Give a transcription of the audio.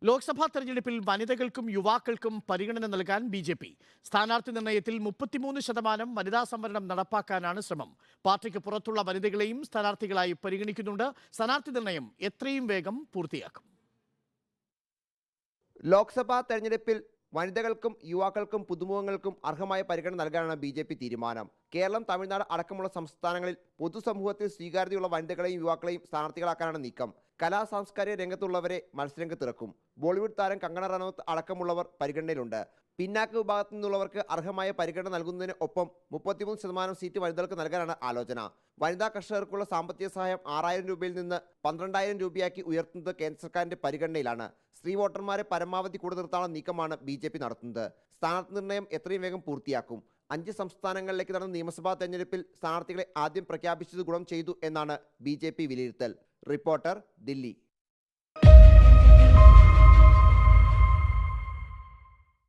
ലോക്സഭാ തെരഞ്ഞെടുപ്പിൽ വനിതകൾക്കും യുവാക്കൾക്കും പരിഗണന നൽകാൻ ബി.ജെ.പി. സ്ഥാനാർത്ഥി നിർണയത്തിൽ 33% വനിതാ സംവരണം നടപ്പാക്കാനാണ് ശ്രമം. പാർട്ടിക്ക് പുറത്തുള്ള വനിതകളെയും സ്ഥാനാർത്ഥികളായി പരിഗണിക്കുന്നുണ്ട്. സ്ഥാനാർത്ഥി നിർണയം എത്രയും വേഗം പൂർത്തിയാക്കും. ലോക്സഭാ തെരഞ്ഞെടുപ്പിൽ വനിതകൾക്കും യുവാക്കൾക്കും പുതുമുഖങ്ങൾക്കും അർഹമായ പരിഗണന നൽകാനാണ് ബി.ജെ.പി. തീരുമാനം. കേരളം, തമിഴ്നാട് അടക്കമുള്ള സംസ്ഥാനങ്ങളിൽ പൊതുസമൂഹത്തിൽ സ്വീകാര്യതയുള്ള വനിതകളെയും യുവാക്കളെയും സ്ഥാനാർത്ഥികളാക്കാനാണ് നീക്കം. കലാ സാംസ്കാരിക രംഗത്തുള്ളവരെ മത്സരരംഗത്തിറക്കും. ബോളിവുഡ് താരം കങ്കണ റണൌത്ത് അടക്കമുള്ളവർ പരിഗണനയിലുണ്ട്. പിന്നാക്ക വിഭാഗത്തിൽ നിന്നുള്ളവർക്ക് അർഹമായ പരിഗണന നൽകുന്നതിന് ഒപ്പം 33% സീറ്റ് വനിതകൾക്ക് നൽകാനാണ് ആലോചന. വനിതാ കർഷകർക്കുള്ള സാമ്പത്തിക സഹായം 6000 രൂപയിൽ നിന്ന് 12000 രൂപയാക്കി ഉയർത്തുന്നത് കേന്ദ്ര സർക്കാരിന്റെ പരിഗണനയിലാണ്. സ്ത്രീ വോട്ടർമാരെ പരമാവധി കൂടെ നിർത്താനുള്ള നീക്കമാണ് ബി.ജെ.പി. നടത്തുന്നത്. സ്ഥാനാർത്ഥി നിർണയം എത്രയും വേഗം പൂർത്തിയാക്കും. 5 സംസ്ഥാനങ്ങളിലേക്ക് നടന്ന നിയമസഭാ തെരഞ്ഞെടുപ്പിൽ സ്ഥാനാർത്ഥികളെ ആദ്യം പ്രഖ്യാപിച്ചത് ഗുണം ചെയ്തു എന്നാണ് ബി.ജെ.പി. വിലയിരുത്തൽ. റിപ്പോർട്ടർ, ദില്ലി.